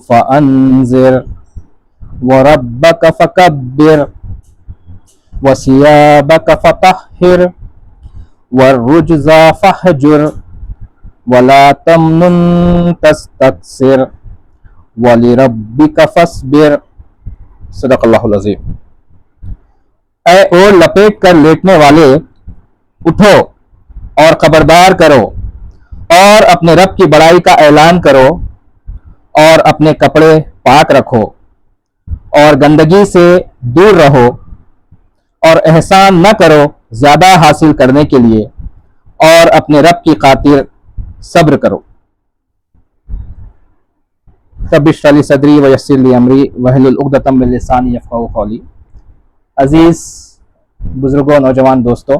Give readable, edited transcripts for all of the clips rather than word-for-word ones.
فأنذر وربك فكبر وثيابك فطهر والرجز فاهجر ولا تمنن تستكثر ولربك فاصبر صدق اللہ العظیم۔ اے اور لپیٹ کر لیٹنے والے، اٹھو اور خبردار کرو اور اپنے رب کی بڑائی کا اعلان کرو اور اپنے کپڑے پاک رکھو اور گندگی سے دور رہو اور احسان نہ کرو زیادہ حاصل کرنے کے لیے اور اپنے رب کی خاطر صبر کرو۔ رب اشرح لی صدری ویسر لی امری واحلل عقدۃ من لسانی یفقہوا قولی۔ عزیز بزرگوں، نوجوان دوستوں،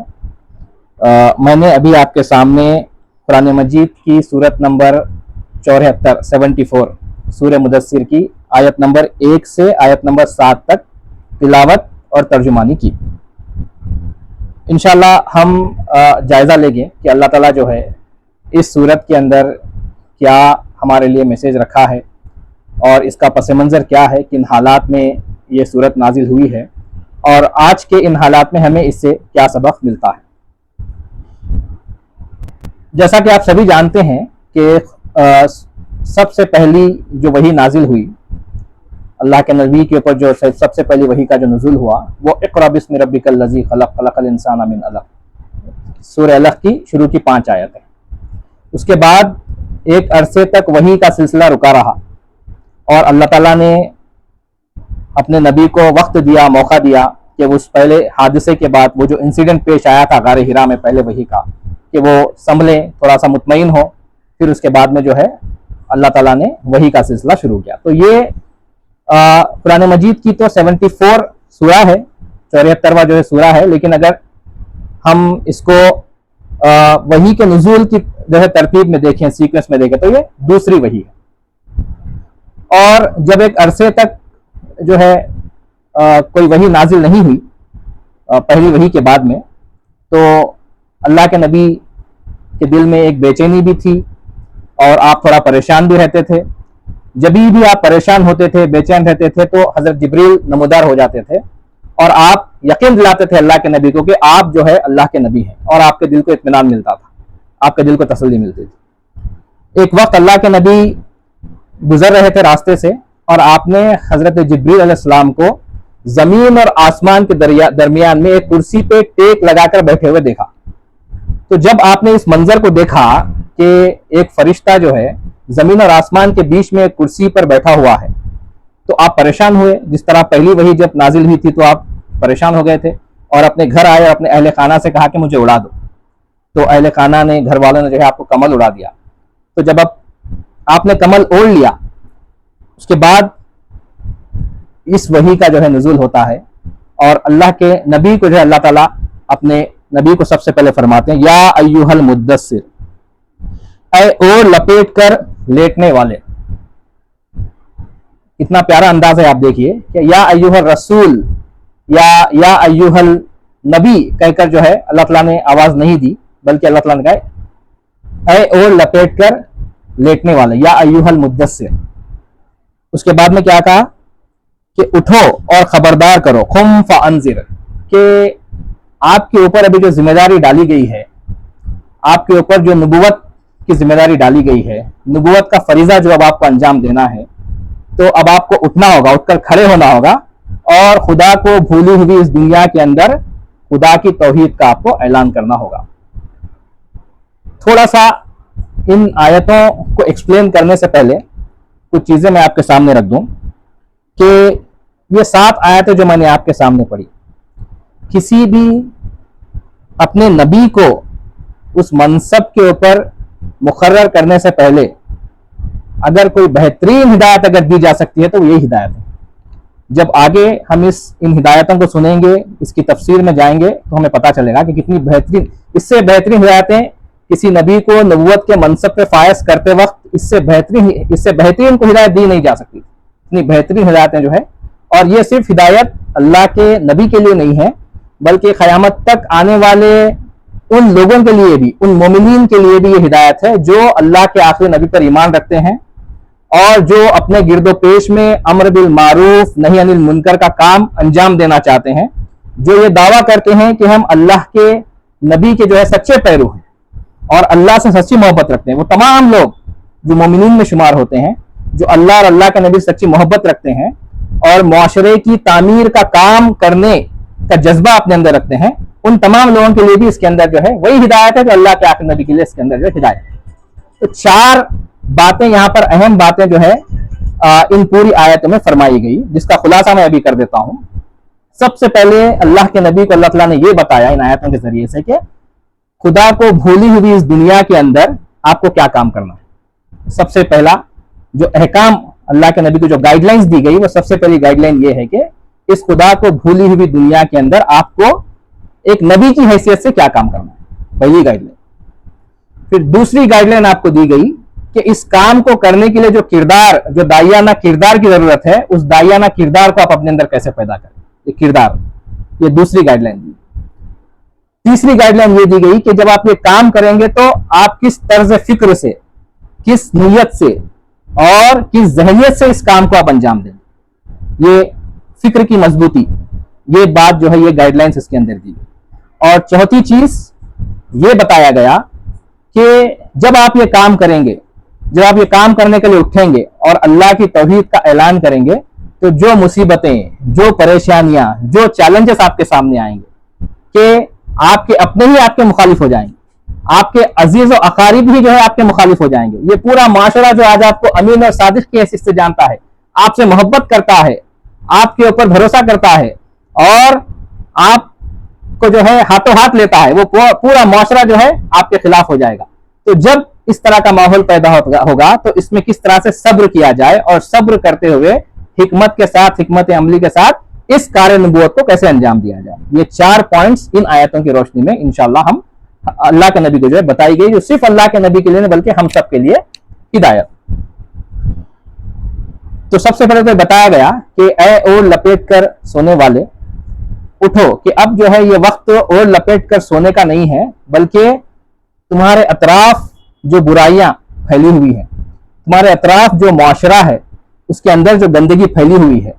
میں نے ابھی آپ کے سامنے قرآن مجید کی سورت نمبر 74 سورہ مدثر کی آیت نمبر 1 سے آیت نمبر 7 تک تلاوت اور ترجمانی کی۔ انشاءاللہ ہم جائزہ لیں گے کہ اللہ تعالیٰ جو ہے اس سورت کے اندر کیا ہمارے لیے میسیج رکھا ہے اور اس کا پس منظر کیا ہے، کن حالات میں یہ سورت نازل ہوئی ہے اور آج کے ان حالات میں ہمیں اس سے کیا سبق ملتا ہے۔ جیسا کہ آپ سبھی جانتے ہیں کہ سب سے پہلی جو وحی نازل ہوئی اللہ کے نبی کے اوپر، جو سب سے پہلی وحی کا جو نزول ہوا وہ اقرأ بسم ربک الذی خلق خلق الانسان من علق، سورہ علق کی شروع کی 5 آیتیں۔ اس کے بعد ایک عرصے تک وحی کا سلسلہ رکا رہا اور اللہ تعالیٰ نے اپنے نبی کو وقت دیا، موقع دیا کہ اس پہلے حادثے کے بعد وہ جو انسیڈنٹ پیش آیا تھا غار حرا میں پہلے وحی کا، کہ وہ سنبھلیں، تھوڑا سا مطمئن ہو، پھر اس کے بعد میں جو ہے اللہ تعالیٰ نے وحی کا سلسلہ شروع کیا۔ تو یہ قرآن مجید کی تو 74 سورہ ہے، 74واں جو ہے سورہ ہے، لیکن اگر ہم اس کو وحی کے نزول کی جو ہے ترتیب میں دیکھیں، سیکوینس میں دیکھیں، تو یہ دوسری وحی ہے۔ اور جب ایک عرصے تک جو ہے کوئی وحی نازل نہیں ہوئی پہلی وحی کے بعد میں، تو اللہ کے نبی کے دل میں ایک بے چینی بھی تھی اور آپ تھوڑا پریشان بھی رہتے تھے۔ جب بھی آپ پریشان ہوتے تھے، بے چین رہتے تھے، تو حضرت جبریل نمودار ہو جاتے تھے اور آپ یقین دلاتے تھے اللہ کے نبی کو کہ آپ جو ہے اللہ کے نبی ہیں، اور آپ کے دل کو اطمینان ملتا تھا، آپ کے دل کو تسلی ملتی تھی۔ ایک وقت اللہ کے نبی گزر رہے تھے راستے سے اور آپ نے حضرت جبریل علیہ السلام کو زمین اور آسمان کے درمیان میں ایک کرسی پہ ٹیک لگا کر بیٹھے ہوئے دیکھا۔ تو جب آپ نے اس منظر کو دیکھا کہ ایک فرشتہ جو ہے زمین اور آسمان کے بیچ میں ایک کرسی پر بیٹھا ہوا ہے، تو آپ پریشان ہوئے۔ جس طرح پہلی وحی جب نازل ہوئی تھی تو آپ پریشان ہو گئے تھے اور اپنے گھر آئے اور اپنے اہل خانہ سے کہا کہ مجھے اڑا دو، تو اہل خانہ نے، گھر والوں نے جو ہے آپ کو کمل اڑا دیا۔ تو جب آپ نے کمل اوڑھ لیا، اس کے بعد اس وحی کا جو ہے نزول ہوتا ہے اور اللہ کے نبی کو جو ہے اللہ تعالیٰ اپنے نبی کو سب سے پہلے فرماتے ہیں یا ایھا المدثر، اے اور لپیٹ کر لیٹنے والے۔ اتنا پیارا انداز ہے، آپ دیکھیے کہ یا ایھا الرسول یا ایھا النبی کہہ کر جو ہے اللہ تعالیٰ نے آواز نہیں دی، بلکہ اللہ تعالیٰ نے کہا اے اور لپیٹ کر لیٹنے والے، یا ایھا المدثر۔ اس کے بعد میں کیا کہا کہ اٹھو اور خبردار کرو، قم فانذر، کہ آپ کے اوپر ابھی جو ذمہ داری ڈالی گئی ہے، آپ کے اوپر جو نبوت کی ذمہ داری ڈالی گئی ہے، نبوت کا فریضہ جو اب آپ کو انجام دینا ہے، تو اب آپ کو اٹھنا ہوگا، اٹھ کر کھڑے ہونا ہوگا اور خدا کو بھولی ہوئی اس دنیا کے اندر خدا کی توحید کا آپ کو اعلان کرنا ہوگا۔ تھوڑا سا ان آیتوں کو ایکسپلین کرنے سے پہلے کچھ چیزیں میں آپ کے سامنے رکھ دوں کہ یہ 7 آیتیں جو میں نے آپ کے سامنے پڑھی، کسی بھی اپنے نبی کو اس منصب کے اوپر مقرر کرنے سے پہلے اگر کوئی بہترین ہدایت اگر دی جا سکتی ہے تو وہ یہی ہدایت ہے۔ جب آگے ہم ان ہدایتوں کو سنیں گے، اس کی تفسیر میں جائیں گے، تو ہمیں پتہ چلے گا کہ کتنی بہترین، اس سے بہترین ہدایتیں کسی نبی کو نبوت کے منصب پہ فائز کرتے وقت اس سے بہترین کو ہدایت دی نہیں جا سکتی۔ اتنی بہترین ہدایتیں جو ہے، اور یہ صرف ہدایت اللہ کے نبی کے لیے نہیں ہے، بلکہ قیامت تک آنے والے ان لوگوں کے لیے بھی، ان مومنین کے لیے بھی یہ ہدایت ہے جو اللہ کے آخری نبی پر ایمان رکھتے ہیں اور جو اپنے گرد و پیش میں امر بالمعروف نہی عن المنکر کا کام انجام دینا چاہتے ہیں، جو یہ دعویٰ کرتے ہیں کہ ہم اللہ کے نبی کے جو ہے سچے پیرو ہیں اور اللہ سے سچی محبت رکھتے ہیں، وہ تمام لوگ جو مومنین میں شمار ہوتے ہیں، جو اللہ اور اللہ کے نبی سے سچی محبت رکھتے ہیں اور معاشرے کی تعمیر کا کام کرنے کا جذبہ اپنے اندر رکھتے ہیں، ان تمام لوگوں کے لیے بھی اس کے اندر جو ہے وہی ہدایت ہے جو اللہ کے آخری نبی کے لیے اس کے اندر جو ہے ہدایت ہے۔ تو 4 باتیں یہاں پر اہم باتیں جو ہے ان پوری آیتوں میں فرمائی گئی، جس کا خلاصہ میں ابھی کر دیتا ہوں۔ سب سے پہلے اللہ کے نبی کو اللہ تعالیٰ نے یہ بتایا ان آیتوں کے ذریعے سے کہ خدا کو بھولی ہوئی اس دنیا کے اندر آپ کو کیا کام کرنا ہے۔ سب سے پہلا جو احکام اللہ کے نبی کو جو گائیڈ لائنز دی گئی، وہ سب سے پہلی گائیڈ لائن یہ ہے کہ اس خدا کو بھولی ہوئی دنیا کے اندر آپ کو ایک نبی کی حیثیت سے کیا کام کرنا ہے، پہلی گائیڈ لائن۔ پھر دوسری گائیڈ لائن آپ کو دی گئی کہ اس کام کو کرنے کے لیے جو کردار، جو داعیانہ کردار کی ضرورت ہے، اس داعیانہ کردار کو آپ اپنے اندر کیسے پیدا کریں، یہ کردار، یہ دوسری گائیڈ لائن دی۔ تیسری گائیڈ لائن یہ دی گئی کہ جب آپ یہ کام کریں گے تو آپ کس طرز فکر سے، کس نیت سے اور کس ذہنیت سے اس کام کو آپ انجام دیں، یہ فکر کی مضبوطی، یہ بات جو ہے یہ گائیڈ لائنز اس کے اندر دی گئی۔ اور چوتھی چیز یہ بتایا گیا کہ جب آپ یہ کام کریں گے، جب آپ یہ کام کرنے کے لیے اٹھیں گے اور اللہ کی توحید کا اعلان کریں گے، تو جو مصیبتیں، جو پریشانیاں، جو چیلنجز آپ کے سامنے آئیں گے کہ آپ کے اپنے ہی آپ کے مخالف ہو جائیں گے، آپ کے عزیز و اقارب ہی جو ہے آپ کے مخالف ہو جائیں گے، یہ پورا معاشرہ جو آج آپ کو امین اور صادق کی حیثیت سے جانتا ہے، آپ سے محبت کرتا ہے، آپ کے اوپر بھروسہ کرتا ہے اور آپ کو جو ہے ہاتھوں ہاتھ لیتا ہے، وہ پورا معاشرہ جو ہے آپ کے خلاف ہو جائے گا۔ تو جب اس طرح کا ماحول پیدا ہوگا تو اس میں کس طرح سے صبر کیا جائے اور صبر کرتے ہوئے حکمت کے ساتھ، حکمت عملی کے ساتھ اس کار نبوت کو کیسے انجام دیا جائے، یہ 4 پوائنٹس ان آیتوں کی روشنی میں انشاءاللہ ہم اللہ کے نبی کو جو ہے بتائی گئی، جو صرف اللہ کے نبی کے لیے نہیں بلکہ ہم سب کے لیے ہدایت۔ تو سب سے پہلے تو بتایا گیا کہ اے اور لپیٹ کر سونے والے اٹھو، کہ اب جو ہے یہ وقت اور لپیٹ کر سونے کا نہیں ہے، بلکہ تمہارے اطراف جو برائیاں پھیلی ہوئی ہیں، تمہارے اطراف جو معاشرہ ہے اس کے اندر جو گندگی پھیلی ہوئی ہے،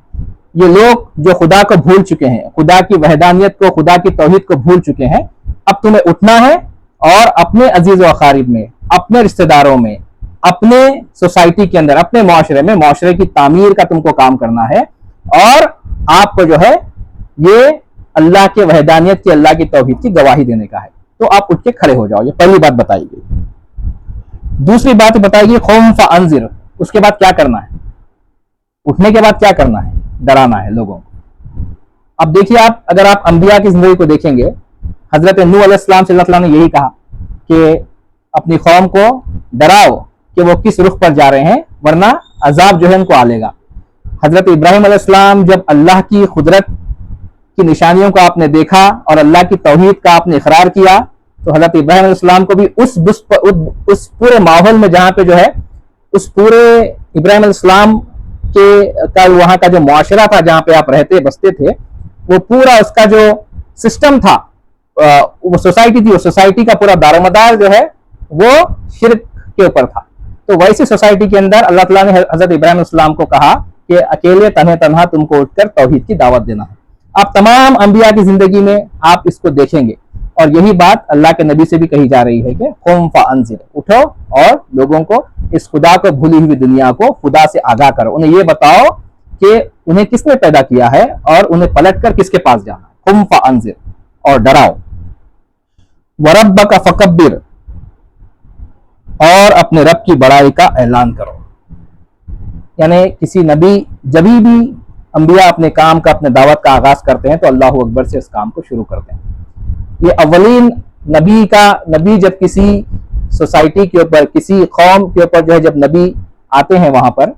یہ لوگ جو خدا کو بھول چکے ہیں، خدا کی وحدانیت کو، خدا کی توحید کو بھول چکے ہیں، اب تمہیں اٹھنا ہے اور اپنے عزیز و اقارب میں، اپنے رشتہ داروں میں، اپنے سوسائٹی کے اندر، اپنے معاشرے میں، معاشرے کی تعمیر کا تم کو کام کرنا ہے اور آپ کو جو ہے یہ اللہ کے وحدانیت کی، اللہ کی توحید کی گواہی دینے کا ہے۔ تو آپ اٹھ کے کھڑے ہو جاؤ، یہ پہلی بات بتائی گئی۔ دوسری بات بتائی گئی قوم فانذر، اس کے بعد کیا کرنا ہے، اٹھنے کے بعد کیا کرنا ہے، ڈرانا ہے لوگوں کو۔ اب دیکھیے آپ اگر آپ انبیاء کی زندگی کو دیکھیں گے، حضرت نوح علیہ السلام سے اللہ تعالیٰ نے یہی کہا کہ اپنی قوم کو ڈراؤ کہ وہ کس رخ پر جا رہے ہیں ورنہ عذاب جو ہے ان کو آلے گا۔ حضرت ابراہیم علیہ السلام جب اللہ کی قدرت کی نشانیوں کو آپ نے دیکھا اور اللہ کی توحید کا آپ نے اقرار کیا، تو حضرت ابراہیم علیہ السلام کو بھی اس پورے ماحول میں جہاں پہ جو ہے اس پورے ابراہیم علیہ السلام کا وہاں کا جو معاشرہ تھا جہاں پہ آپ رہتے بستے تھے، وہ پورا اس کا جو سسٹم تھا، وہ سوسائٹی تھی، وہ سوسائٹی کا پورا دار و مدار جو ہے وہ شرک کے اوپر تھا۔ تو ویسی سوسائٹی کے اندر اللہ تعالیٰ نے حضرت ابراہیم علیہ السلام کو کہا کہ اکیلے تنہا تم کو اٹھ کر توحید کی دعوت دینا ہے۔ آپ تمام انبیاء کی زندگی میں آپ اس کو دیکھیں گے اور یہی بات اللہ کے نبی سے بھی کہی جا رہی ہے کہ قوم فانذر، اٹھو اور لوگوں کو اس خدا کو بھولی ہوئی دنیا کو خدا سے آگاہ کرو، انہیں یہ بتاؤ کہ انہیں کس نے پیدا کیا ہے اور انہیں پلٹ کر کس کے پاس جانا ہے۔ قوم فانذر، اور ڈراؤ۔ وَرَبَّكَ فَكَبِّرْ، اور اپنے رب کی بڑائی کا اعلان کرو۔ یعنی کسی نبی جبھی بھی انبیاء اپنے کام کا، اپنے دعوت کا آغاز کرتے ہیں تو اللہ اکبر سے اس کام کو شروع کرتے ہیں۔ یہ اولین نبی جب کسی سوسائٹی کے اوپر، کسی قوم کے اوپر جو ہے جب نبی آتے ہیں وہاں پر،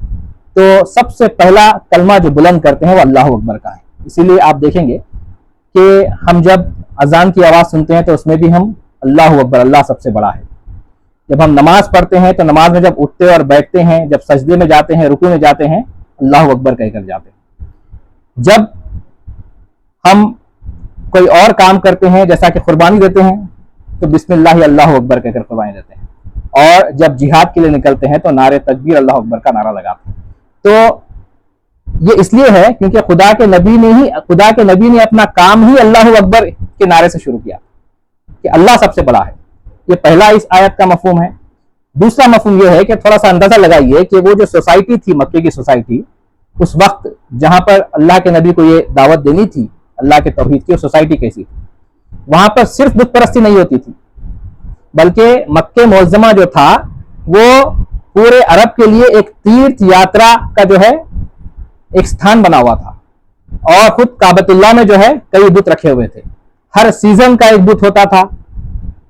تو سب سے پہلا کلمہ جو بلند کرتے ہیں وہ اللہ اکبر کا ہے۔ اسی لیے آپ دیکھیں گے کہ ہم جب اذان کی آواز سنتے ہیں تو اس میں بھی ہم اللہ اکبر، اللہ سب سے بڑا ہے۔ جب ہم نماز پڑھتے ہیں تو نماز میں جب اٹھتے اور بیٹھتے ہیں، جب سجدے میں جاتے ہیں، رکوع میں جاتے ہیں، اللہ اکبر کہہ کر جاتے ہیں۔ جب ہم کوئی اور کام کرتے ہیں جیسا کہ قربانی دیتے ہیں تو بسم اللہ اللہ اکبر کہہ کر قربانی دیتے ہیں۔ اور جب جہاد کے لیے نکلتے ہیں تو نعرے تکبیر اللہ اکبر کا نعرہ لگاتے ہیں. تو یہ اس لیے ہے کیونکہ خدا کے نبی نے اپنا کام ہی اللہ اکبر کے نعرے سے شروع کیا کہ اللہ سب سے بڑا ہے. یہ پہلا اس آیت کا مفہوم ہے. دوسرا مفہوم یہ ہے کہ تھوڑا سا اندازہ لگائیے کہ وہ جو سوسائٹی تھی، مکے کی سوسائٹی، اس وقت جہاں پر اللہ کے نبی کو یہ دعوت دینی تھی اللہ کے توحید کی، سوسائٹی کیسی تھی. وہاں پر صرف بت پرستی نہیں ہوتی تھی، بلکہ مکہ معظمہ جو تھا وہ پورے عرب کے لیے ایک تیرتھ یاترا کا جو ہے ایک ستھان بنا ہوا تھا. اور خود کعبۃ اللہ میں جو ہے کئی بت رکھے ہوئے تھے. ہر سیزن کا ایک بت ہوتا تھا،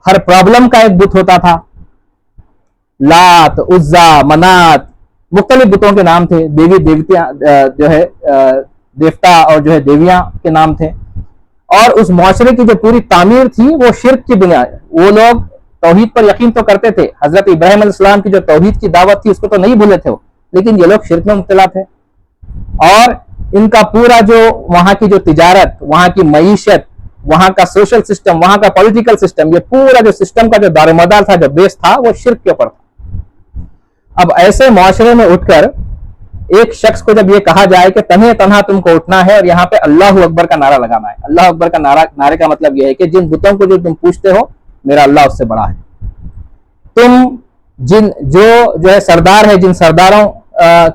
ہر پرابلم کا ایک بت ہوتا تھا. لات، عزا، منات، مختلف بتوں کے نام تھے. دیوی دیوتیاں جو ہے دیوتا اور جو ہے دیویاں کے نام تھے. اور اس معاشرے کی جو پوری تعمیر تھی وہ شرک کی بنیاد. وہ لوگ توحید پر یقین تو کرتے تھے، حضرت ابراہیم علیہ السلام کی جو توحید کی دعوت تھی اس کو تو نہیں بھولے تھے وہ، لیکن یہ لوگ شرک میں مبتلا تھے. اور ان کا پورا جو وہاں کی جو تجارت، وہاں کی معیشت، وہاں کا سوشل سسٹم، وہاں کا پولیٹیکل سسٹم، یہ پورا جو سسٹم کا جو دار و مدار تھا، جو بیس تھا، وہ شرک کے اوپر تھا. اب ایسے معاشرے میں اٹھ کر ایک شخص کو جب یہ کہا جائے کہ تنہے تنہا تم کو اٹھنا ہے اور یہاں پہ اللہ اکبر کا نعرہ لگانا ہے. اللہ اکبر کا نعرے کا مطلب یہ ہے کہ جن بتوں کو جو تم پوچھتے ہو میرا اللہ اس سے بڑا ہے. تم جو ہے سردار ہے، جن سرداروں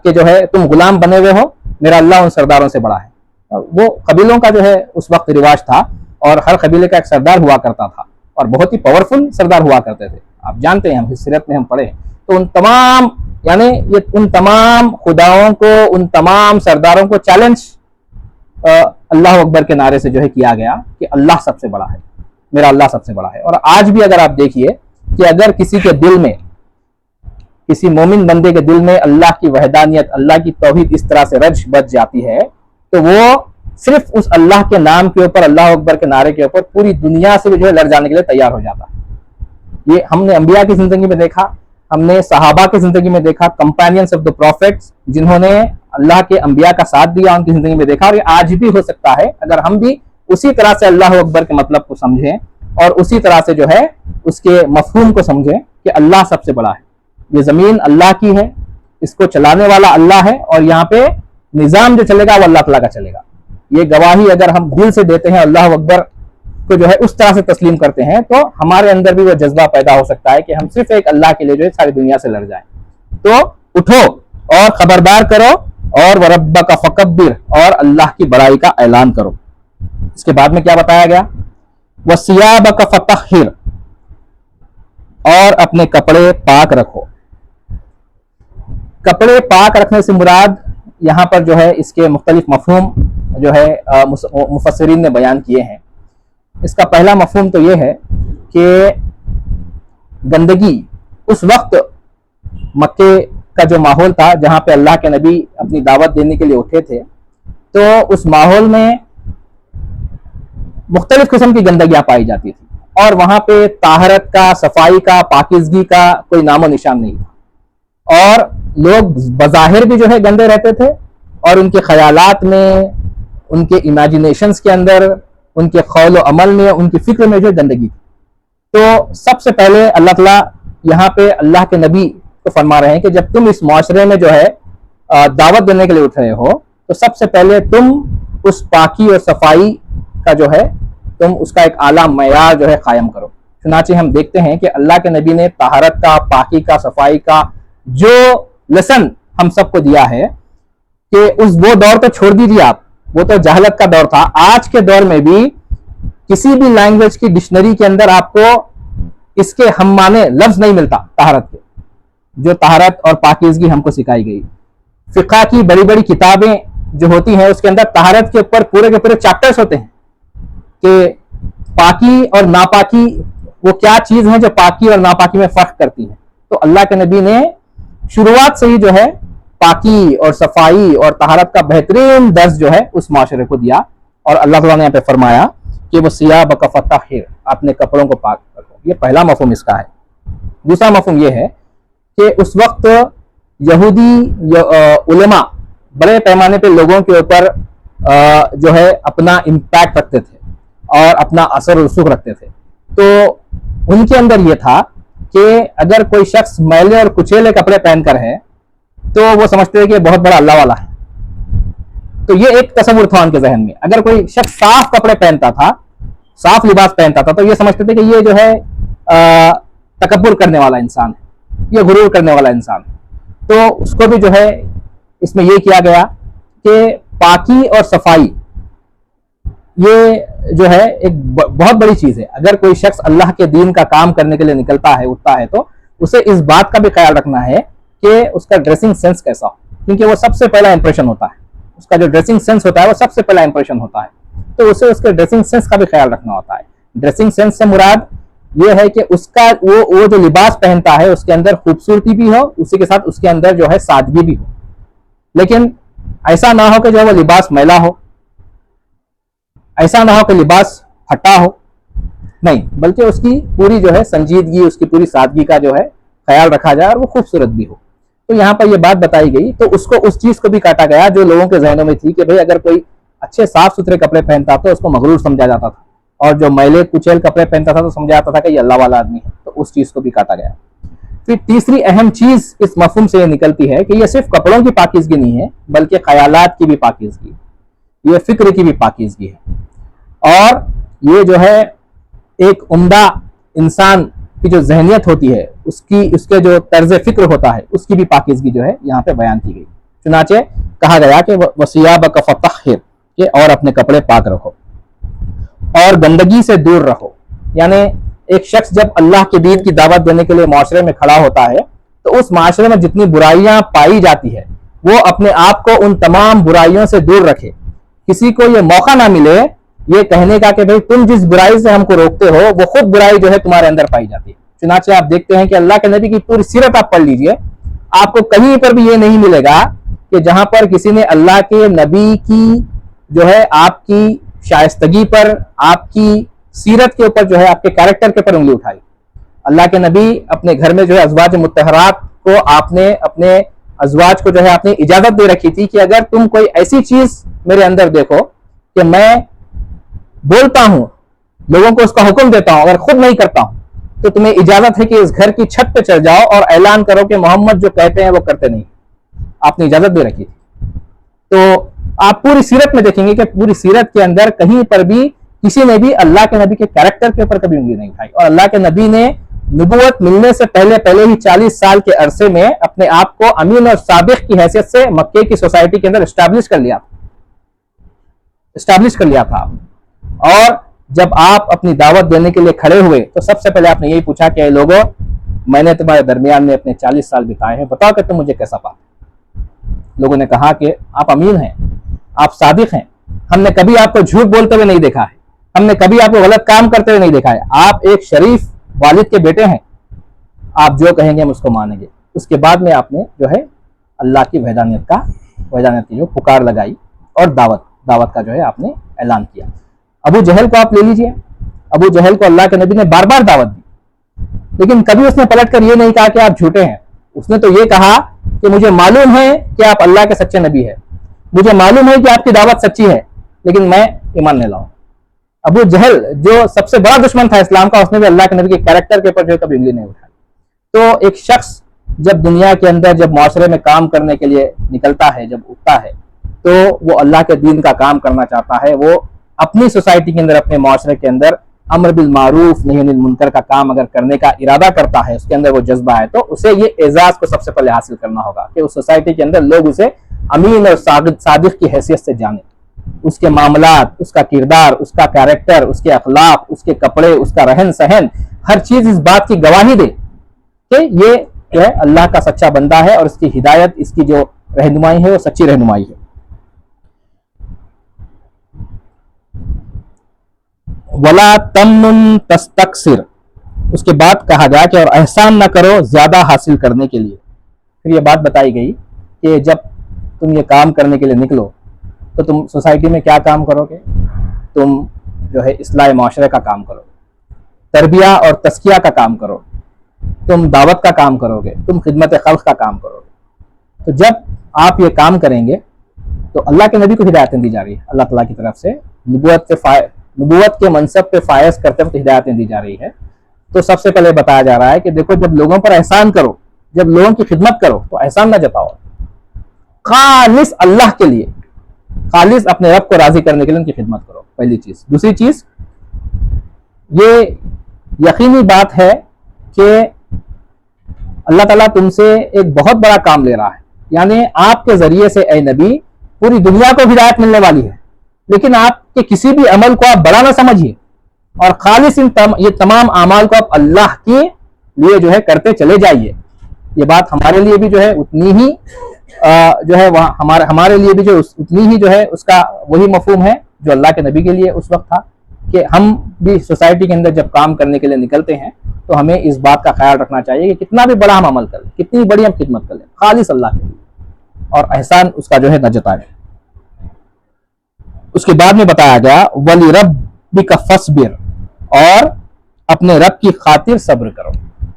کے جو ہے تم غلام بنے ہوئے ہو، میرا اللہ ان سرداروں سے بڑا ہے. وہ قبیلوں کا جو ہے اس وقت رواج تھا اور ہر قبیلے کا ایک سردار ہوا کرتا تھا اور بہت ہی پاورفل سردار ہوا کرتے تھے. آپ جانتے ہیں، ہم سیرت میں ہم پڑھے تو ان تمام خداؤں کو، ان تمام سرداروں کو چیلنج اللہ اکبر کے نعرے سے جو ہے کیا گیا کہ اللہ سب سے بڑا ہے، میرا اللہ سب سے بڑا ہے. اور آج بھی اگر آپ دیکھیے کہ اگر کسی کے دل میں، کسی مومن بندے کے دل میں اللہ کی وحدانیت، اللہ کی توحید اس طرح سے رچ بچ جاتی ہے تو وہ صرف اس اللہ کے نام کے اوپر، اللہ اکبر کے نعرے کے اوپر پوری دنیا سے جو ہے لڑ جانے کے لیے تیار ہو جاتا ہے. یہ ہم نے انبیاء کی زندگی میں دیکھا، ہم نے صحابہ کی زندگی میں دیکھا، کمپینینز آف دا پروفیٹس جنہوں نے اللہ کے انبیاء کا ساتھ دیا، ان کی زندگی میں دیکھا. اور یہ آج بھی ہو سکتا ہے اگر ہم بھی اسی طرح سے اللہ اکبر کے مطلب کو سمجھیں اور اسی طرح سے جو ہے اس کے مفہوم کو سمجھیں کہ اللہ سب سے بڑا ہے. یہ زمین اللہ کی ہے، اس کو چلانے والا اللہ ہے اور یہاں پہ نظام جو چلے گا وہ اللہ تعالیٰ کا چلے گا. یہ گواہی اگر ہم دل سے دیتے ہیں، اللہ اکبر کو جو ہے اس طرح سے تسلیم کرتے ہیں، تو ہمارے اندر بھی وہ جذبہ پیدا ہو سکتا ہے کہ ہم صرف ایک اللہ کے لیے جو ہے ساری دنیا سے لڑ جائیں. تو اٹھو اور خبردار کرو اور وَرَبَّكَ فَكَبِّرْ، اور اللہ کی بڑائی کا اعلان کرو. اس کے بعد میں کیا بتایا گیا؟ وَثِيَابَكَ فَطَهِّرْ، اور اپنے کپڑے پاک رکھو. کپڑے پاک رکھنے سے مراد یہاں پر جو ہے اس کے مختلف مفہوم جو ہے مفسرین نے بیان کیے ہیں. اس کا پہلا مفہوم تو یہ ہے کہ گندگی، اس وقت مکے کا جو ماحول تھا جہاں پہ اللہ کے نبی اپنی دعوت دینے کے لیے اٹھے تھے، تو اس ماحول میں مختلف قسم کی گندگیاں پائی جاتی تھی اور وہاں پہ طہارت کا، صفائی کا، پاکیزگی کا کوئی نام و نشان نہیں تھا. اور لوگ بظاہر بھی جو ہے گندے رہتے تھے اور ان کے خیالات میں، ان کے امیجنیشنز کے اندر، ان کے قول و عمل میں، ان کی فکر میں جو گندگی تھی. تو سب سے پہلے اللہ تعالیٰ یہاں پہ اللہ کے نبی کو فرما رہے ہیں کہ جب تم اس معاشرے میں جو ہے دعوت دینے کے لیے اٹھ رہے ہو تو سب سے پہلے تم اس پاکی اور صفائی کا جو ہے تم اس کا ایک اعلیٰ معیار جو ہے قائم کرو. چنانچہ ہم دیکھتے ہیں کہ اللہ کے نبی نے طہارت کا، پاکی کا، صفائی کا جو لیسن ہم سب کو دیا ہے کہ وہ دور تو چھوڑ دیجیے آپ، وہ تو جہالت کا دور تھا. آج کے دور میں بھی کسی بھی لینگویج کی ڈکشنری کے اندر آپ کو اس کے ہم معنی لفظ نہیں ملتا طہارت کے، جو طہارت اور پاکیزگی ہم کو سکھائی گئی. فقہ کی بڑی بڑی کتابیں جو ہوتی ہیں اس کے اندر طہارت کے اوپر پورے کے پورے چیپٹرز ہوتے ہیں کہ پاکی اور ناپاکی وہ کیا چیز ہے جو پاکی اور ناپاکی میں فرق کرتی ہے. تو اللہ کے نبی نے شروعات سے ہی جو ہے پاکی اور صفائی اور طہارت کا بہترین درس جو ہے اس معاشرے کو دیا. اور اللہ تعالیٰ نے یہاں پہ فرمایا کہ وہ ثِيَابَكَ فَطَهِّرْ، اپنے کپڑوں کو پاک رکھو. یہ پہلا مفہوم اس کا ہے. دوسرا مفہوم یہ ہے کہ اس وقت یہودی علماء بڑے پیمانے پہ لوگوں کے اوپر جو ہے اپنا امپیکٹ رکھتے تھے اور اپنا اثر و رسوخ رکھتے تھے. تو ان کے اندر یہ تھا کہ اگر کوئی شخص میلے اور کچیلے کپڑے پہن کر ہے تو وہ سمجھتے ہیں کہ بہت بڑا اللہ والا ہے. تو یہ ایک تصور تھا ان کے ذہن میں. اگر کوئی شخص صاف کپڑے پہنتا تھا, صاف لباس پہنتا تھا, تو یہ سمجھتے تھے کہ یہ جو ہے تکبر کرنے والا انسان ہے, یہ غرور کرنے والا انسان ہے. تو اس کو بھی جو ہے اس میں یہ کیا گیا کہ پاکی اور صفائی یہ جو ہے ایک بہت بڑی چیز ہے. اگر کوئی شخص اللہ کے دین کا کام کرنے کے لیے نکلتا ہے, اٹھتا ہے, تو اسے اس بات کا بھی خیال رکھنا ہے کہ اس کا ڈریسنگ سینس کیسا ہو, کیونکہ وہ سب سے پہلا امپریشن ہوتا ہے. اس کا جو ڈریسنگ سینس ہوتا ہے وہ سب سے پہلا امپریشن ہوتا ہے. تو اسے اس کے ڈریسنگ سینس کا بھی خیال رکھنا ہوتا ہے. ڈریسنگ سینس سے مراد یہ ہے کہ اس کا وہ جو لباس پہنتا ہے اس کے اندر خوبصورتی بھی ہو, اسی کے ساتھ اس کے اندر جو ہے سادگی بھی ہو. لیکن ایسا نہ ہو کہ جو وہ لباس میلا ہو, ایسا نہ ہو کہ لباس پھٹا ہو, نہیں, بلکہ اس کی پوری جو ہے سنجیدگی, اس کی پوری سادگی کا جو ہے خیال رکھا جائے اور وہ خوبصورت بھی ہو. تو یہاں پر یہ بات بتائی گئی, تو اس کو اس چیز کو بھی کاٹا گیا جو لوگوں کے ذہنوں میں تھی کہ بھئی اگر کوئی اچھے صاف ستھرے کپڑے پہنتا تو اس کو مغرور سمجھا جاتا تھا, اور جو میلے کچیل کپڑے پہنتا تھا تو سمجھا جاتا تھا کہ یہ اللہ والا آدمی ہے. تو اس چیز کو بھی کاٹا گیا. پھر تیسری اہم چیز اس مفہوم سے یہ نکلتی ہے کہ یہ صرف کپڑوں کی پاکیزگی نہیں ہے, بلکہ خیالات کی بھی پاکیزگی, یہ فکر کی بھی پاکیزگی ہے. اور یہ جو ہے ایک عمدہ انسان کی جو ذہنیت ہوتی ہے, اس کے جو طرز فکر ہوتا ہے, اس کی بھی پاکیزگی جو ہے یہاں پہ بیان کی گئی. چنانچہ کہا گیا کہ وَثِيَابَكَ فَطَهِّرْ, کہ اور اپنے کپڑے پاک رکھو اور گندگی سے دور رہو. یعنی ایک شخص جب اللہ کے دین کی دعوت دینے کے لیے معاشرے میں کھڑا ہوتا ہے تو اس معاشرے میں جتنی برائیاں پائی جاتی ہے وہ اپنے آپ کو ان تمام برائیوں سے دور رکھے. کسی کو یہ موقع نہ ملے یہ کہنے کا کہ بھئی تم جس برائی سے ہم کو روکتے ہو وہ خود برائی جو ہے تمہارے اندر پائی جاتی ہے. چنانچہ آپ دیکھتے ہیں کہ اللہ کے نبی کی پوری سیرت آپ پڑھ لیجئے, آپ کو کہیں پر بھی یہ نہیں ملے گا کہ جہاں پر کسی نے اللہ کے نبی کی جو ہے آپ کی شائستگی پر, آپ کی سیرت کے اوپر جو ہے آپ کے کیریکٹر کے اوپر انگلی اٹھائی. اللہ کے نبی اپنے گھر میں جو ہے ازواج مطہرات کو آپ نے اپنے ازواج کو جو ہے آپ نے اجازت دے رکھی تھی کہ اگر تم کوئی ایسی چیز میرے اندر دیکھو کہ میں بولتا ہوں, لوگوں کو اس کا حکم دیتا ہوں, اگر خود نہیں کرتا ہوں, تو تمہیں اجازت ہے کہ اس گھر کی چھت پہ چڑھ جاؤ اور اعلان کرو کہ محمد جو کہتے ہیں وہ کرتے نہیں. آپ نے اجازت دے رکھی تھی. تو آپ پوری سیرت میں دیکھیں گے کہ پوری سیرت کے اندر کہیں پر بھی کسی نے بھی اللہ کے نبی کے کیریکٹر کے اوپر کبھی انگلی نہیں اٹھائی. اور اللہ کے نبی نے نبوت ملنے سے پہلے ہی 40 سال کے عرصے میں اپنے آپ کو امین اور صادق کی حیثیت سے مکے کی سوسائٹی کے اندر اسٹیبلش کر لیا تھا. اور جب آپ اپنی دعوت دینے کے لیے کھڑے ہوئے تو سب سے پہلے آپ نے یہی پوچھا کہ اے لوگوں, میں نے تمہارے درمیان میں اپنے 40 سال بتائے ہیں, بتاؤ کہ تم مجھے کیسا پاتے. لوگوں نے کہا کہ آپ امین ہیں, آپ صادق ہیں, ہم نے کبھی آپ کو جھوٹ بولتے ہوئے نہیں دیکھا ہے, ہم نے کبھی آپ کو غلط کام کرتے ہوئے نہیں دیکھا ہے, آپ ایک شریف والد کے بیٹے ہیں, آپ جو کہیں گے ہم اس کو مانیں گے. اس کے بعد میں آپ نے جو ہے اللہ کی وحدانیت کی جو پکار لگائی اور دعوت کا جو ہے آپ نے اعلان کیا. ابو جہل کو آپ لے لیجئے, ابو جہل کو اللہ کے نبی نے بار بار دعوت دی, لیکن کبھی اس نے پلٹ کر یہ نہیں کہا کہ آپ جھوٹے ہیں. اس نے تو یہ کہا کہ مجھے معلوم ہے کہ آپ اللہ کے سچے نبی ہیں, مجھے معلوم ہے کہ آپ کی دعوت سچی ہے, لیکن میں ایمان نہیں لاؤں. ابو جہل جو سب سے بڑا دشمن تھا اسلام کا, اس نے بھی اللہ کے نبی کے کیریکٹر کے اوپر جو کبھی انگلی نہیں اٹھائی. تو ایک شخص جب دنیا کے اندر جب معاشرے میں کام کرنے کے لیے نکلتا ہے, جب اٹھتا ہے, تو وہ اللہ کے دین کا کام کرنا چاہتا ہے. وہ اپنی سوسائٹی کے اندر, اپنے معاشرے کے اندر امر بالمعروف نہی عن المنکر کا کام اگر کرنے کا ارادہ کرتا ہے, اس کے اندر وہ جذبہ ہے, تو اسے یہ اعزاز کو سب سے پہلے حاصل کرنا ہوگا کہ اس سوسائٹی کے اندر لوگ اسے امین اور صادق کی حیثیت سے جانیں. اس کے معاملات, اس کا کردار, اس کا کیریکٹر, اس کے اخلاق, اس کے کپڑے, اس کا رہن سہن, ہر چیز اس بات کی گواہی دے کہ یہ جو ہے اللہ کا سچا بندہ ہے اور اس کی ہدایت, اس کی جو رہنمائی ہے وہ سچی رہنمائی ہے. وَلَا تَمْنُن تَسْتَكْثِرْ, اس کے بعد کہا گیا کہ اور احسان نہ کرو زیادہ حاصل کرنے کے لیے. پھر یہ بات بتائی گئی کہ جب تم یہ کام کرنے کے لیے نکلو تو تم سوسائٹی میں کیا کام کرو گے؟ تم جو ہے اصلاح معاشرے کا کام کرو, تربیہ اور تزکیہ کا کام کرو, تم دعوت کا کام کرو گے, تم خدمت خلق کا کام کرو گے. تو جب آپ یہ کام کریں گے تو اللہ کے نبی کو ہدایتیں دی جا رہی ہے, اللہ تعالیٰ کی طرف سے نبوت کے منصب پہ فائز کرتے وقت ہدایتیں دی جا رہی ہے. تو سب سے پہلے بتایا جا رہا ہے کہ دیکھو جب لوگوں پر احسان کرو، جب لوگوں کی خدمت کرو تو احسان نہ جتاؤ، خالص اللہ کے لیے، خالص اپنے رب کو راضی کرنے کے لیے ان کی خدمت کرو، پہلی چیز۔ دوسری چیز یہ یقینی بات ہے کہ اللہ تعالیٰ تم سے ایک بہت بڑا کام لے رہا ہے، یعنی آپ کے ذریعے سے اے نبی پوری دنیا کو ہدایت ملنے والی ہے، لیکن آپ کے کسی بھی عمل کو آپ بڑا نہ سمجھیے، اور خالص یہ تمام اعمال کو آپ اللہ کے لیے جو ہے کرتے چلے جائیے۔ یہ بات ہمارے لیے بھی جو ہے اتنی ہی جو ہے ہمارے لیے بھی جو اتنی ہی جو ہے اس کا وہی مفہوم ہے جو اللہ کے نبی کے لیے اس وقت تھا، کہ ہم بھی سوسائٹی کے اندر جب کام کرنے کے لیے نکلتے ہیں تو ہمیں اس بات کا خیال رکھنا چاہیے کہ کتنا بھی بڑا ہم عمل کریں، کتنی بڑی ہم خدمت کریں، خالص اللہ کے لیے، اور احسان اس کا جو ہے نہ جتائیں۔ اس کے بعد میں بتایا گیا وَلِرَبِّكَ فَاصْبِرْ، اور اپنے رب کی خاطر صبر کرو۔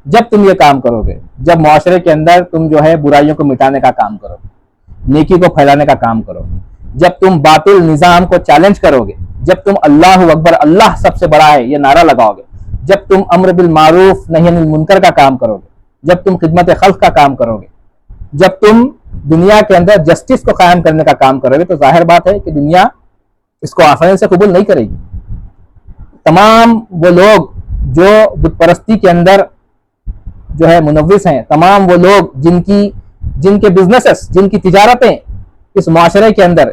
جب تم یہ کام کرو گے، جب معاشرے کے اندر تم جو ہے برائیوں کو مٹانے کا کام کرو گے، نیکی کو پھیلانے کا کام کرو گے، جب تم باطل نظام کو چیلنج کرو گے، جب تم اللہ اکبر اللہ سب سے بڑا ہے یہ نعرہ لگاؤ گے، جب تم امر بالمعروف نہی عن المنکر کا کام کرو گے، جب تم خدمت خلق کا کام کرو گے، جب تم دنیا کے اندر جسٹس کو قائم کرنے کا کام کرو گے، تو ظاہر بات ہے کہ دنیا اس کو آسانی سے قبول نہیں کرے گی۔ تمام وہ لوگ جو بت پرستی کے اندر جو ہے منوس ہیں، تمام وہ لوگ جن کے بزنسز، جن کی تجارتیں اس معاشرے کے اندر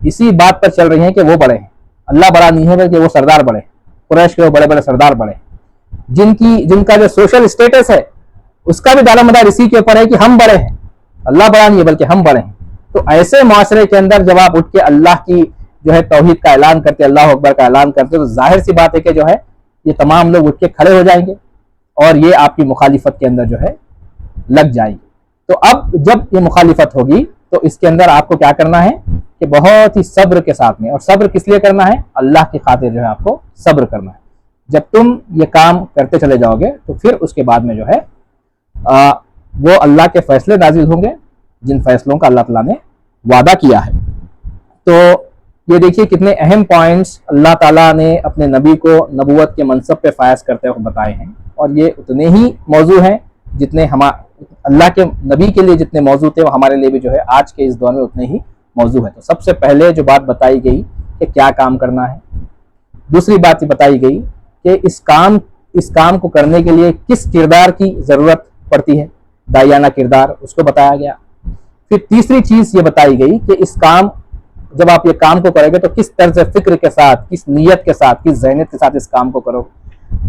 اسی بات پر چل رہی ہیں کہ وہ بڑے ہیں، اللہ بڑا نہیں ہے بلکہ وہ سردار بڑے ہیں، قریش کے وہ بڑے بڑے سردار بڑے ہیں، جن کا جو سوشل اسٹیٹس ہے اس کا بھی دار و مدار اسی کے اوپر ہے کہ ہم بڑے ہیں، اللہ بڑا نہیں ہے بلکہ ہم بڑے ہیں۔ تو ایسے معاشرے کے اندر جب آپ اٹھ کے اللہ کی جو ہے توحید کا اعلان کرتے، اللہ اکبر کا اعلان کرتے، تو ظاہر سی بات ہے کہ جو ہے یہ تمام لوگ اٹھ کے کھڑے ہو جائیں گے اور یہ آپ کی مخالفت کے اندر جو ہے لگ جائیں گے۔ تو اب جب یہ مخالفت ہوگی تو اس کے اندر آپ کو کیا کرنا ہے کہ بہت ہی صبر کے ساتھ میں، اور صبر کس لیے کرنا ہے؟ اللہ کی خاطر جو ہے آپ کو صبر کرنا ہے۔ جب تم یہ کام کرتے چلے جاؤ گے تو پھر اس کے بعد میں جو ہے وہ اللہ کے فیصلے نازل ہوں گے جن فیصلوں کا اللہ تعالیٰ نے وعدہ کیا ہے۔ تو یہ دیکھیے کتنے اہم پوائنٹس اللہ تعالیٰ نے اپنے نبی کو نبوت کے منصب پہ فائز کرتے ہوئے بتائے ہیں، اور یہ اتنے ہی موضوع ہیں جتنے اللہ کے نبی کے لیے جتنے موضوع تھے وہ ہمارے لیے بھی جو ہے آج کے اس دور میں اتنے ہی موضوع ہیں۔ تو سب سے پہلے جو بات بتائی گئی کہ کیا کام کرنا ہے، دوسری بات یہ بتائی گئی کہ اس کام کو کرنے کے لیے کس کردار کی ضرورت پڑتی ہے، داعیانہ کردار، اس کو بتایا گیا۔ پھر تیسری چیز یہ بتائی گئی کہ جب آپ یہ کام کو کریں گے تو کس طرز فکر کے ساتھ، کس نیت کے ساتھ، کس ذہنیت کے ساتھ اس کام کو کرو۔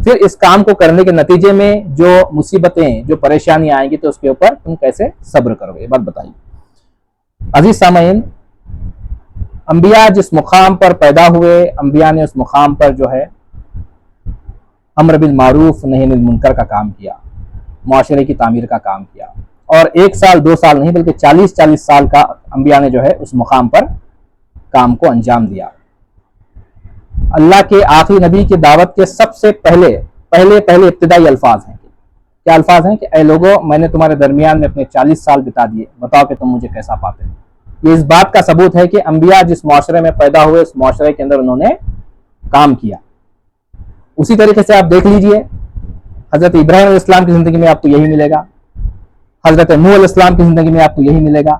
پھر اس کام کو کرنے کے نتیجے میں جو مصیبتیں، جو پریشانیاں آئیں گی تو اس کے اوپر تم کیسے صبر کرو گے، یہ بات بتائیے۔ عزیز سامعین، انبیاء جس مقام پر پیدا ہوئے، انبیاء نے اس مقام پر جو ہے امر بالمعروف نہی عن المنکر کا کام کیا، معاشرے کی تعمیر کا کام کیا، اور 1 سال 2 سال نہیں بلکہ 40 سال کا انبیاء نے جو ہے اس مقام پر کام کو انجام دیا۔ اللہ کے آخری نبی کی دعوت کے سب سے پہلے ابتدائی الفاظ ہیں، کیا الفاظ ہیں کہ اے لوگوں میں نے تمہارے درمیان میں اپنے 40 سال بتا دیے، بتاؤ کہ تم مجھے کیسا پاتے ہیں۔ یہ اس بات کا ثبوت ہے کہ انبیاء جس معاشرے میں پیدا ہوئے اس معاشرے کے اندر انہوں نے کام کیا۔ اسی طریقے سے آپ دیکھ لیجئے حضرت ابراہیم علیہ السلام کی زندگی میں آپ کو یہی ملے گا، حضرت نوح علیہ السلام کی زندگی میں آپ کو یہی ملے گا۔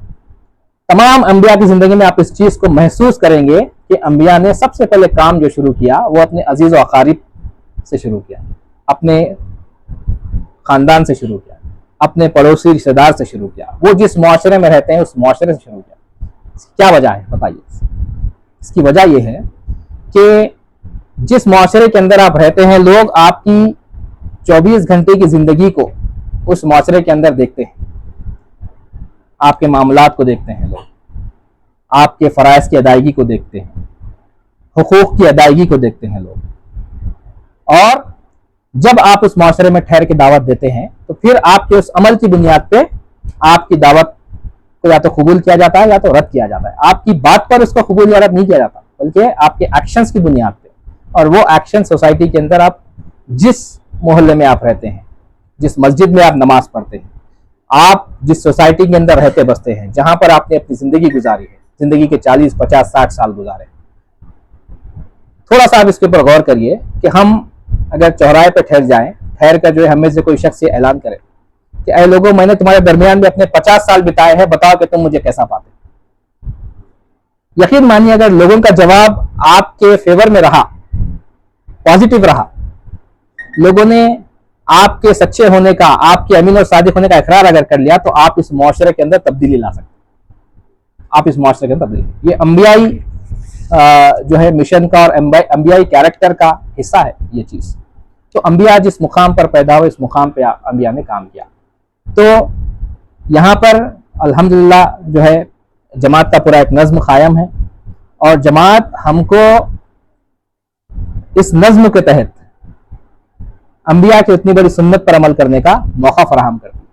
تمام انبیاء کی زندگی میں آپ اس چیز کو محسوس کریں گے کہ انبیاء نے سب سے پہلے کام جو شروع کیا وہ اپنے عزیز و اقارب سے شروع کیا، اپنے خاندان سے شروع کیا، اپنے پڑوسی رشتہ دار سے شروع کیا، وہ جس معاشرے میں رہتے ہیں اس معاشرے سے شروع کیا۔ کیا وجہ ہے بتائیے؟ اس کی وجہ یہ ہے کہ جس معاشرے کے اندر آپ رہتے ہیں لوگ آپ کی 24 گھنٹے کی زندگی کو اس معاشرے کے اندر دیکھتے ہیں، آپ کے معاملات کو دیکھتے ہیں، لوگ آپ کے فرائض کی ادائیگی کو دیکھتے ہیں، حقوق کی ادائیگی کو دیکھتے ہیں لوگ، اور جب آپ اس معاشرے میں ٹھہر کے دعوت دیتے ہیں تو پھر آپ کے اس عمل کی بنیاد پہ آپ کی دعوت کو یا تو قبول کیا جاتا ہے یا تو رد کیا جاتا ہے۔ آپ کی بات پر اس کو قبول یا رد نہیں کیا جاتا بلکہ آپ کے ایکشنز کی بنیاد پہ، اور وہ ایکشن سوسائٹی کے اندر آپ جس محلے میں آپ رہتے ہیں، جس مسجد میں آپ نماز پڑھتے ہیں، آپ جس سوسائٹی کے اندر رہتے بستے ہیں، جہاں پر آپ نے اپنی زندگی گزاری ہے، زندگی کے 40 50 60 سال گزارے، تھوڑا سا آپ اس کے اوپر غور کریے کہ ہم اگر چوراہے پہ ٹھہر ٹھہر کر جو ہے ہمیں سے کوئی شخص یہ اعلان کرے کہ اے لوگوں میں نے تمہارے درمیان میں اپنے 50 سال بتائے ہیں, بتاؤ کہ تم مجھے کیسا پاتے. یقین مانیے اگر لوگوں کا جواب آپ کے فیور میں رہا, پازیٹیو رہا, لوگوں نے آپ کے سچے ہونے کا, آپ کے امین اور صادق ہونے کا اقرار اگر کر لیا, تو آپ اس معاشرے کے اندر تبدیلی لا سکتے. آپ اس معاشرے کے اندر تبدیلی, یہ انبیائی جو ہے مشن کا اور انبیائی کیریکٹر کا حصہ ہے یہ چیز. تو انبیاء جس مقام پر پیدا ہوئے اس مقام پہ انبیاء نے کام کیا. تو یہاں پر الحمدللہ جو ہے جماعت کا پورا ایک نظم قائم ہے, اور جماعت ہم کو اس نظم کے تحت انبیاء کی اتنی بڑی سنت پر عمل کرنے کا موقع فراہم کرتی ہے.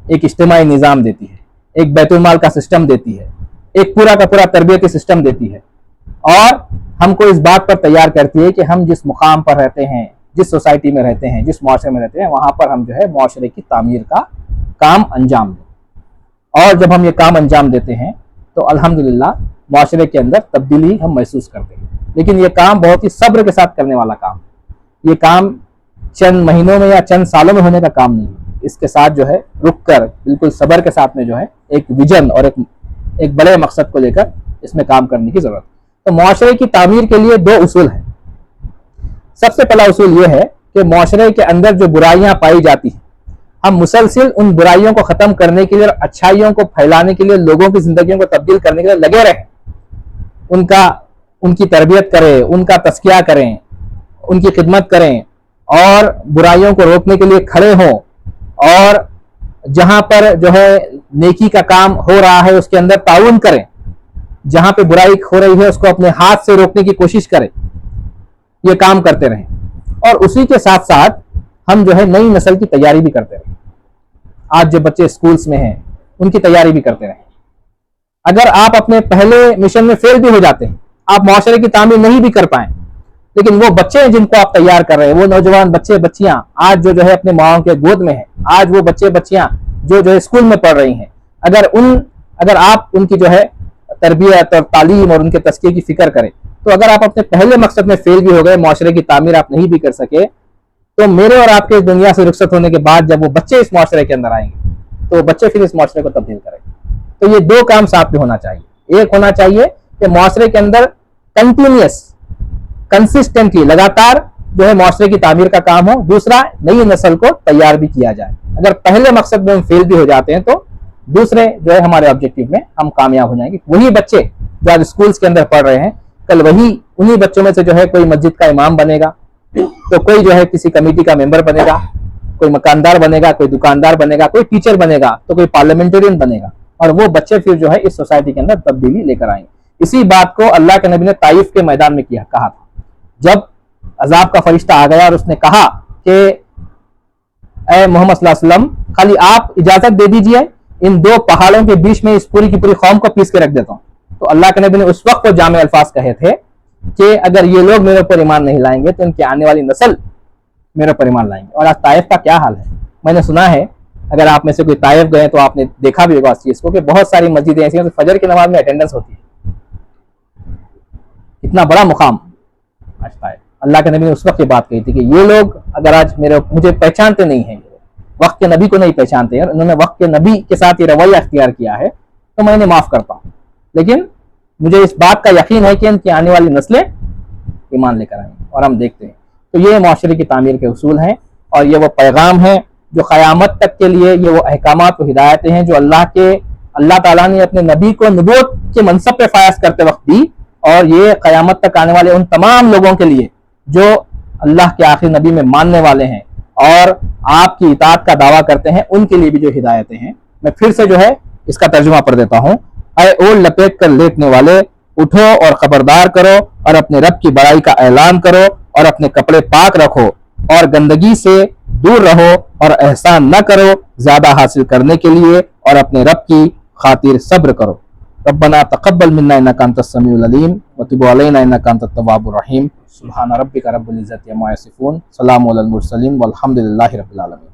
ایک اجتماعی نظام دیتی ہے, ایک بیت المال کا سسٹم دیتی ہے, ایک پورا کا پورا تربیتی سسٹم دیتی ہے, اور ہم کو اس بات پر تیار کرتی ہے کہ ہم جس مقام پر رہتے ہیں, جس سوسائٹی میں رہتے ہیں, جس معاشرے میں رہتے ہیں, وہاں پر ہم جو ہے معاشرے کی تعمیر کا کام انجام دیں. اور جب ہم یہ کام انجام دیتے ہیں تو الحمدللہ معاشرے کے اندر تبدیلی ہم محسوس کرتے ہیں. لیکن یہ کام بہت ہی صبر کے ساتھ کرنے والا کام. یہ کام چند مہینوں میں یا چند سالوں میں ہونے کا کام نہیں ہے. اس کے ساتھ جو ہے رک کر بالکل صبر کے ساتھ میں جو ہے ایک ویژن اور ایک بڑے مقصد کو لے کر اس میں کام کرنے کی ضرورت ہے. تو معاشرے کی تعمیر کے لیے 2 اصول ہیں. سب سے پہلا اصول یہ ہے کہ معاشرے کے اندر جو برائیاں پائی جاتی ہیں, ہم مسلسل ان برائیوں کو ختم کرنے کے لیے اور اچھائیوں کو پھیلانے کے لیے, لوگوں کی زندگیوں کو تبدیل کرنے کے لیے لگے رہیں. ان کی تربیت کریں, ان کا تزکیہ کریں, ان کی خدمت کریں, اور برائیوں کو روکنے کے لیے کھڑے ہوں, اور جہاں پر جو ہے نیکی کا کام ہو رہا ہے اس کے اندر تعاون کریں, جہاں پہ برائی ہو رہی ہے اس کو اپنے ہاتھ سے روکنے کی کوشش کریں. یہ کام کرتے رہیں, اور اسی کے ساتھ ساتھ ہم جو ہے نئی نسل کی تیاری بھی کرتے رہیں. آج جو بچے اسکولز میں ہیں ان کی تیاری بھی کرتے رہیں. اگر آپ اپنے پہلے مشن میں فیل بھی ہو جاتے ہیں, آپ معاشرے کی تعمیر نہیں بھی کر پائیں, لیکن وہ بچے جن کو آپ تیار کر رہے ہیں, وہ نوجوان بچے بچیاں آج جو ہے اپنے ماؤں کے گود میں ہیں, آج وہ بچے بچیاں جو ہے اسکول میں پڑھ رہی ہیں, اگر آپ ان کی جو ہے تربیت اور تعلیم اور ان کے تزکیے کی فکر کریں, تو اگر آپ اپنے پہلے مقصد میں فیل بھی ہو گئے, معاشرے کی تعمیر آپ نہیں بھی کر سکے, تو میرے اور آپ کے اس دنیا سے رخصت ہونے کے بعد جب وہ بچے اس معاشرے کے اندر آئیں گے تو وہ بچے پھر اس معاشرے کو تبدیل کریں گے. تو یہ 2 کام ساتھ میں ہونا چاہیے. ایک ہونا چاہیے کہ معاشرے کے اندر کنٹینیوس, کنسسٹنٹلی, لگاتار جو ہے معاشرے کی تعمیر کا کام ہو. دوسرا, نئی نسل کو تیار بھی کیا جائے. اگر پہلے مقصد میں ہم فیل بھی ہو جاتے ہیں تو دوسرے جو ہے ہمارے آبجیکٹیو میں ہم کامیاب ہو جائیں گے. وہی بچے جو آج اسکولز کے اندر پڑھ رہے ہیں, کل انہی بچوں میں سے جو ہے کوئی مسجد کا امام بنے گا, تو کوئی جو ہے کسی کمیٹی کا ممبر بنے گا, کوئی مکاندار بنے گا, کوئی دکاندار بنے گا, کوئی ٹیچر بنے گا, تو کوئی پارلیمنٹرین بنے گا, اور وہ بچے پھر جو ہے اس سوسائٹی کے اندر تبدیلی لے کر آئیں گے. اسی بات کو اللہ کے نبی نے طائف کے میدان میں کہا تھا. جب عذاب کا فرشتہ آ گیا اور اس نے کہا کہ اے محمد صلی اللہ علیہ وسلم, خالی آپ اجازت دے دیجئے, ان 2 پہاڑوں کے بیچ میں اس پوری کی پوری قوم کو پیس کے رکھ دیتا ہوں. تو اللہ کے نبی نے اس وقت کو جامع الفاظ کہے تھے کہ اگر یہ لوگ میرے اوپر ایمان نہیں لائیں گے تو ان کی آنے والی نسل میرے اوپر ایمان لائیں گے. اور آج طائف کا کیا حال ہے, میں نے سنا ہے, اگر آپ میں سے کوئی طائف گئے تو آپ نے دیکھا بھی ہوگا اس چیز کو, کہ بہت ساری مسجدیں ایسی ہیں فجر کی نماز میں اٹینڈنس ہوتی ہے. اتنا بڑا مقام آج طائف. اللہ کے نبی نے اس وقت یہ بات کہی تھی کہ یہ لوگ اگر آج مجھے پہچانتے نہیں ہیں, وقت کے نبی کو نہیں پہچانتے ہیں, انہوں نے وقت کے نبی کے ساتھ یہ رویہ اختیار کیا ہے, تو میں انہیں معاف کرتا ہوں. لیکن مجھے اس بات کا یقین ہے کہ ان کی آنے والی نسلیں ایمان لے کر آئیں گے, اور ہم دیکھتے ہیں. تو یہ معاشرے کی تعمیر کے اصول ہیں, اور یہ وہ پیغام ہے جو قیامت تک کے لیے, یہ وہ احکامات و ہدایتیں ہیں جو اللہ تعالیٰ نے اپنے نبی کو نبوت کے منصب پہ فائز کرتے وقت دی, اور یہ قیامت تک آنے والے ان تمام لوگوں کے لیے جو اللہ کے آخری نبی میں ماننے والے ہیں اور آپ کی اطاعت کا دعویٰ کرتے ہیں, ان کے لیے بھی جو ہدایتیں ہیں. میں پھر سے جو ہے اس کا ترجمہ پڑھ دیتا ہوں. اے اوڑھ لپیٹ کر لیٹنے والے, اٹھو اور خبردار کرو, اور اپنے رب کی بڑائی کا اعلان کرو, اور اپنے کپڑے پاک رکھو, اور گندگی سے دور رہو, اور احسان نہ کرو زیادہ حاصل کرنے کے لیے, اور اپنے رب کی خاطر صبر کرو. ربنا تقبل منا انک انت السمیع العلیم وتب علینا انک انت التواب الرحیم. سبحان ربک رب العزت عما یصفون, سلام علی المرسلین والحمد للہ رب العالمین.